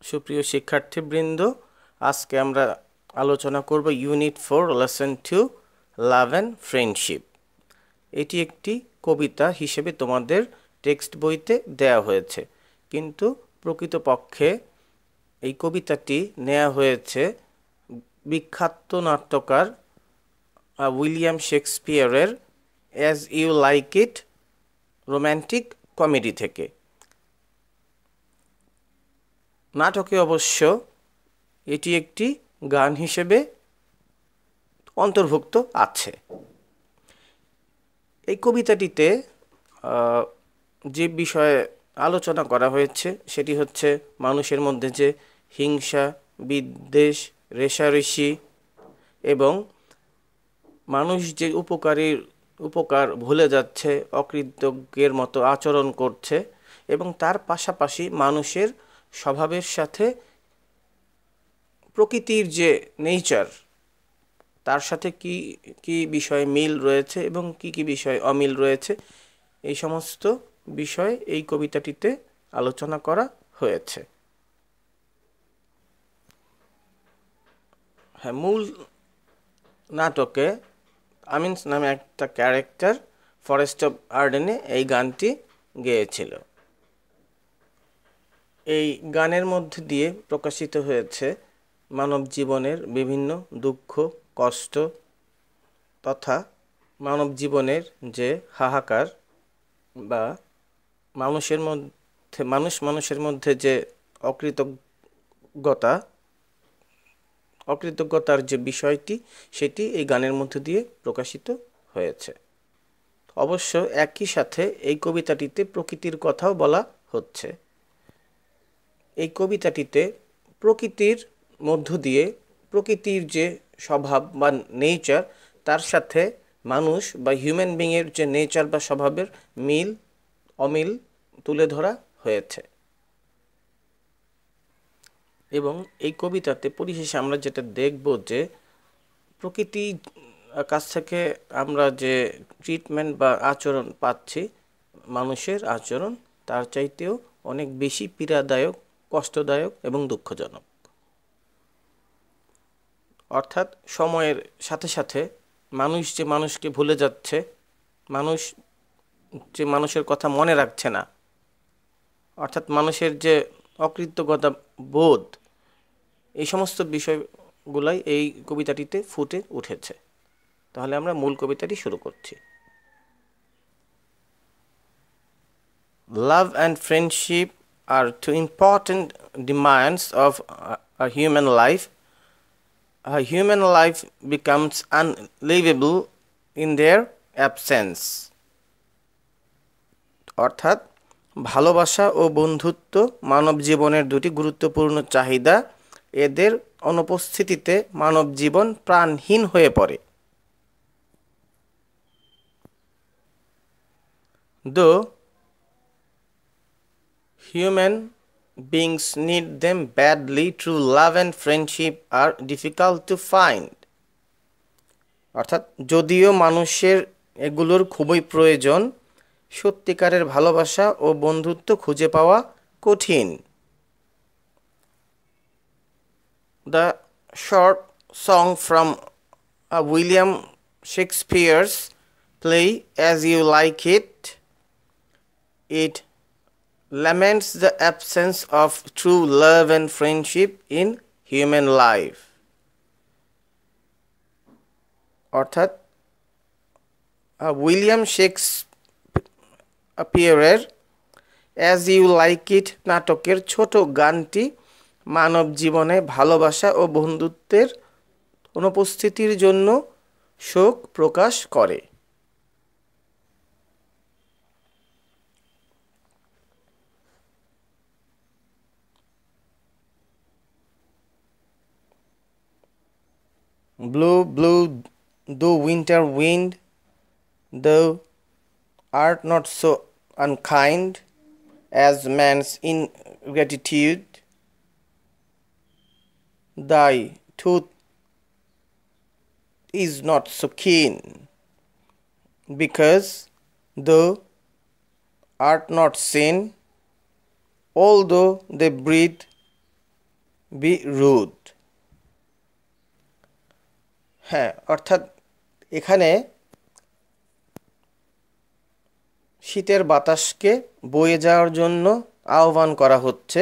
সুপ্রিয় শিক্ষার্থীবৃন্দ, আজকে আমরা আলোচনা করব unit 4 lesson 2 love and friendship. এটি একটি কবিতা হিসেবে তোমাদের টেক্সট বইতে দেয়া হয়েছে, কিন্তু প্রকৃতপক্ষে এই কবিতাটি নেওয়া হয়েছে বিখ্যাত নাট্যকার উইলিয়াম শেক্সপিয়ারের As You Like It romantic comedy থেকে। নাটকে অবশ্য এটি একটি গান হিসেবে অন্তর্ভুক্ত আছে। এই কবিতাটিতে যে বিষয়ে আলোচনা করা হয়েছে সেটি হচ্ছে মানুষের মধ্যে যে হিংসা, বিদ্বেষ, রেষারেষি এবং মানুষ যে উপকার ভুলে যাচ্ছে, অকৃতজ্ঞের মতো আচরণ করছে, এবং তার পাশাপাশি মানুষের স্বভাবের সাথে প্রকৃতির যে নেচার তার সাথে কি কি বিষয়ে মিল রয়েছে এবং কি কি বিষয়ে অমিল রয়েছে, এই সমস্ত বিষয় এই কবিতাটিতে আলোচনা করা হয়েছে। হ্যাঁ, মূল নাটকে আমিনস নামে একটা ক্যারেক্টার ফরেস্ট অফ আর্ডেনে এই গানটি গেয়েছিল। এই গানের মধ্যে দিয়ে প্রকাশিত হয়েছে মানব জীবনের বিভিন্ন দুঃখ, কষ্ট তথা মানব জীবনের যে হাহাকার বা মানুষের মধ্যে যে অকৃতজ্ঞতার যে বিষয়টি, সেটি এই গানের মধ্যে দিয়ে প্রকাশিত হয়েছে। অবশ্য একই সাথে এই কবিতাটিতে প্রকৃতির কথাও বলা হচ্ছে। এই কবিতাটিতে প্রকৃতির মধ্য দিয়ে প্রকৃতির যে স্বভাব বা নেচার, তার সাথে মানুষ বা হিউম্যান বিংয়ের যে নেচার বা স্বভাবের মিল অমিল তুলে ধরা হয়েছে। এবং এই কবিতাতে পরিশেষে আমরা যেটা দেখব যে প্রকৃতির কাছ থেকে আমরা যে ট্রিটমেন্ট বা আচরণ পাচ্ছি, মানুষের আচরণ তার চাইতেও অনেক বেশি পীড়াদায়ক, কষ্টদায়ক এবং দুঃখজনক। অর্থাৎ সময়ের সাথে সাথে মানুষ যে মানুষকে ভুলে যাচ্ছে, মানুষ যে মানুষের কথা মনে রাখছে না, অর্থাৎ মানুষের যে অকৃতজ্ঞতা বোধ, এই সমস্ত বিষয়গুলাই এই কবিতাটিতে ফুটে উঠেছে। তাহলে আমরা মূল কবিতাটি শুরু করছি। Love and friendship are two important demands of a human life. A human life becomes unlivable in their absence. অর্থাৎ ভালোবাসা ও বন্ধুত্ব মানব জীবনের দুটি গুরুত্বপূর্ণ চাহিদা। এদের অনুপস্থিতিতে মানব জীবন প্রাণহীন হয়ে পড়ে। Though human beings need them badly, true love and friendship are difficult to find. অর্থাৎ যদিও মানুষের এগুলোর খুবই প্রয়োজন, সত্যিকারের ভালোবাসা ও বন্ধুত্ব খুঁজে পাওয়া কঠিন। The short song from William Shakespeare's play As You Like It, it laments the absence of true love and friendship in human life. অর্থাৎ উইলিয়াম শেক্সপিয়ারের অ্যাজ ইউ লাইক ইট নাটকের ছোট গানটি মানব জীবনে ভালোবাসা ও বন্ধুত্বের অনুপস্থিতির জন্য শোক প্রকাশ করে। Blow, blow, thou winter wind, thou art not so unkind as man's ingratitude. Thy tooth is not so keen, because thou art not seen, although they breathe be rude. হ্যাঁ, অর্থাৎ এখানে শীতের বাতাসকে বয়ে যাওয়ার জন্য আহ্বান করা হচ্ছে,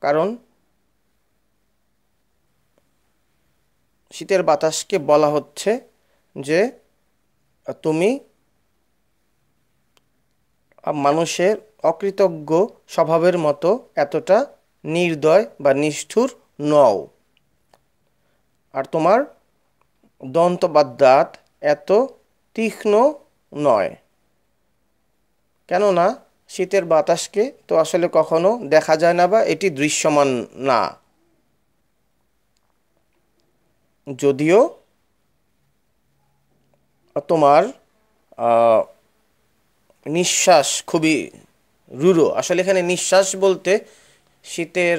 কারণ শীতের বাতাসকে বলা হচ্ছে যে তুমি মানুষের অকৃতজ্ঞ স্বভাবের মতো এতটা নির্দয় বা নিষ্ঠুর নও, আর তোমার দন্ত বা দাঁত এত তীক্ষ্ণ নয়। কেননা শীতের বাতাসকে তো আসলে কখনো দেখা যায় না বা এটি দৃশ্যমান না, যদিও তোমার নিঃশ্বাস খুবই রূঢ়। আসলে এখানে নিঃশ্বাস বলতে শীতের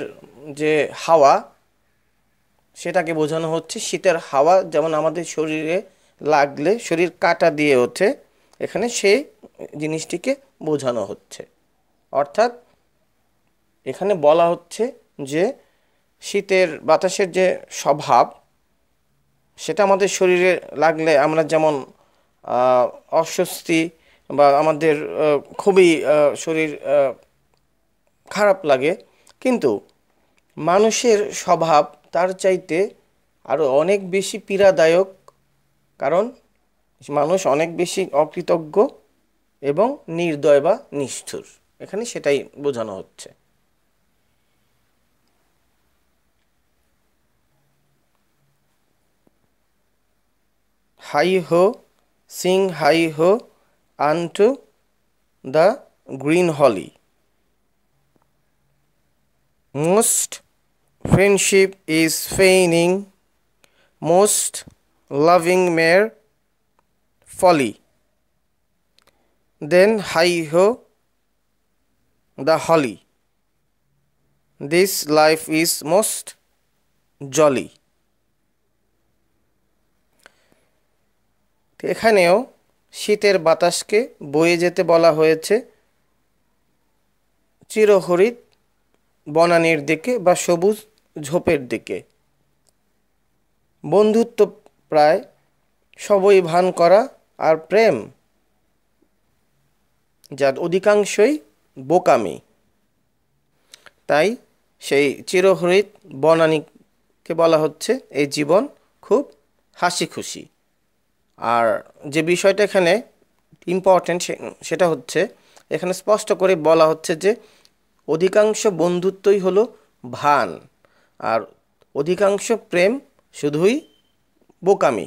যে হাওয়া সেটাকে বোঝানো হচ্ছে। শীতের হাওয়া যেমন আমাদের শরীরে লাগলে শরীর কাঁটা দিয়ে ওঠে, এখানে সেই জিনিসটিকে বোঝানো হচ্ছে। অর্থাৎ এখানে বলা হচ্ছে যে শীতের বাতাসের যে স্বভাব সেটা আমাদের শরীরে লাগলে আমরা যেমন অস্বস্তি বা আমাদের খুবই শরীর খারাপ লাগে, কিন্তু মানুষের স্বভাব তার চাইতে আরও অনেক বেশি পীড়াদায়ক, কারণ মানুষ অনেক বেশি অকৃতজ্ঞ এবং নির্দয় বা নিষ্ঠুর। এখানে সেটাই বোঝানো হচ্ছে। হাই হো, সিং হাই হো unto the green holly. Most friendship is feigning, most loving mere folly. Then hi ho the holly, this life is most jolly. এখানেও শীতের বাতাসকে বয়ে যেতে বলা হয়েছে চিরহরিৎ বনানীর দিকে বা সবুজ ঝোপের দিকে। বন্ধুত্ব প্রায় সবই ভান করা, আর প্রেম যার অধিকাংশই বোকামি। তাই সেই চিরহরিৎ বনানীকে বলা হচ্ছে এই জীবন খুব হাসি খুশি। আর যে বিষয়টা এখানে ইম্পর্ট্যান্ট সেটা হচ্ছে এখানে স্পষ্ট করে বলা হচ্ছে যে অধিকাংশ বন্ধুত্বই হলো ভান, আর অধিকাংশ প্রেম শুধুই বোকামি।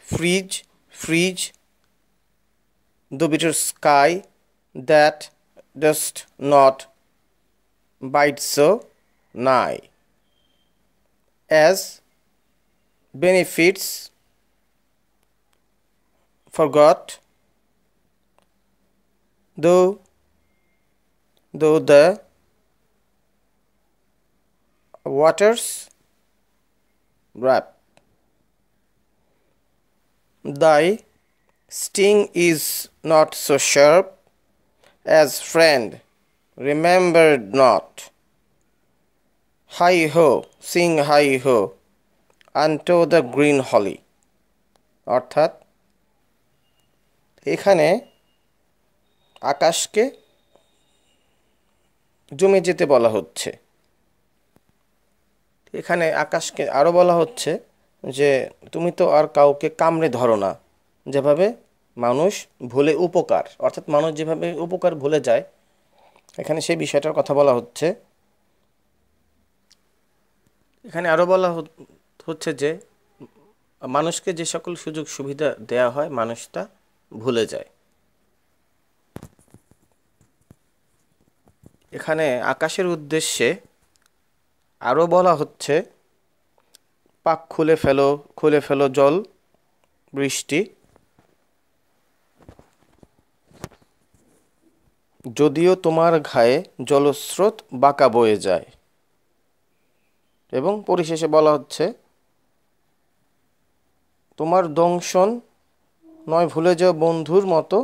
Fridge fridge the bitter sky that dost not bite so nigh, as benefits forgot, though the waters wrap. Thy sting is not so sharp, as friend remembered not. Hi ho, sing hi ho unto the green holly. অর্থাৎ এখানে আকাশকে জমে যেতে বলা হচ্ছে। এখানে আকাশকে আরও বলা হচ্ছে যে তুমি তো আর কাউকে কামড়ে ধরো না, যেভাবে মানুষ ভুলে উপকার, অর্থাৎ মানুষ যেভাবে উপকার ভুলে যায়, এখানে সেই বিষয়টার কথা বলা হচ্ছে। এখানে আরও বলা হচ্ছে যে মানুষকে যে সকল সুযোগ সুবিধা দেয়া হয় মানুষ তা ভুলে যায়। এখানে আকাশের উদ্দেশ্যে আরও বলা হচ্ছে পাক খুলে ফেলো জল বৃষ্টি, যদিও তোমার ঘায়ে জলস্রোত বাঁকা বয়ে যায়। এবং পরিশেষে বলা হচ্ছে তোমার দংশন নয় ভুলে যাও বন্ধুর মতো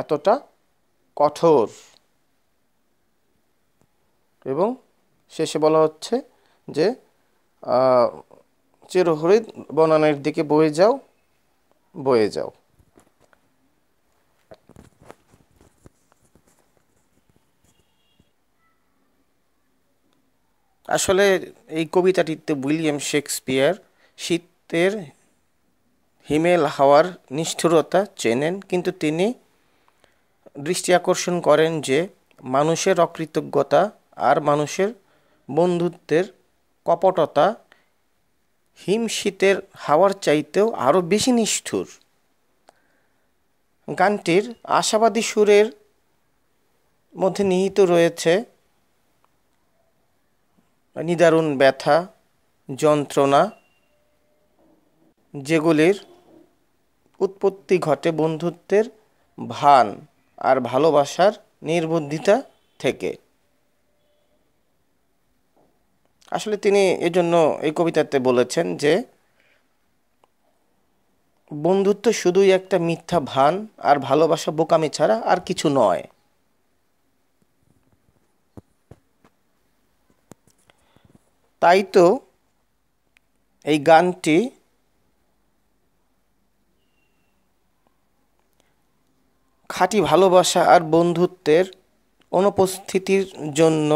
এতটা কঠোর। এবং শেষে বলা হচ্ছে যে চিরহরিৎ বনানীর দিকে বয়ে যাও, বয়ে যাও। আসলে এই কবিতাটিতে উইলিয়াম শেক্সপিয়ার শীতের হিমেল হাওয়ার নিষ্ঠুরতা চেনেন, কিন্তু তিনি দৃষ্টি আকর্ষণ করেন যে মানুষের অকৃতজ্ঞতা আর মানুষের বন্ধুত্বের কপটতা হিম শীতের হাওয়ার চাইতেও আরও বেশি নিষ্ঠুর। গানটির আশাবাদী সুরের মধ্যে নিহিত রয়েছে নিদারুণ ব্যথা, যন্ত্রণা, যেগুলির উৎপত্তি ঘটে বন্ধুত্বের ভান আর ভালোবাসার নির্বুদ্ধিতা থেকে। আসলে তিনি এজন্য এই কবিতাতে বলেছেন যে বন্ধুত্ব শুধুই একটা মিথ্যা ভান আর ভালোবাসা বোকামি ছাড়া আর কিছু নয়। তাই তো এই গানটি খাঁটি ভালোবাসা আর বন্ধুত্বের অনুপস্থিতির জন্য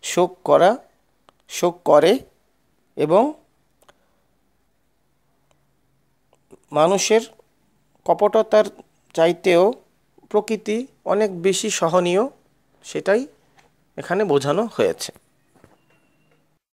শোক করে এবং মানুষের কপটতার চাইতেও প্রকৃতি অনেক বেশি সহনীয়, সেটাই এখানে বোঝানো হয়েছে।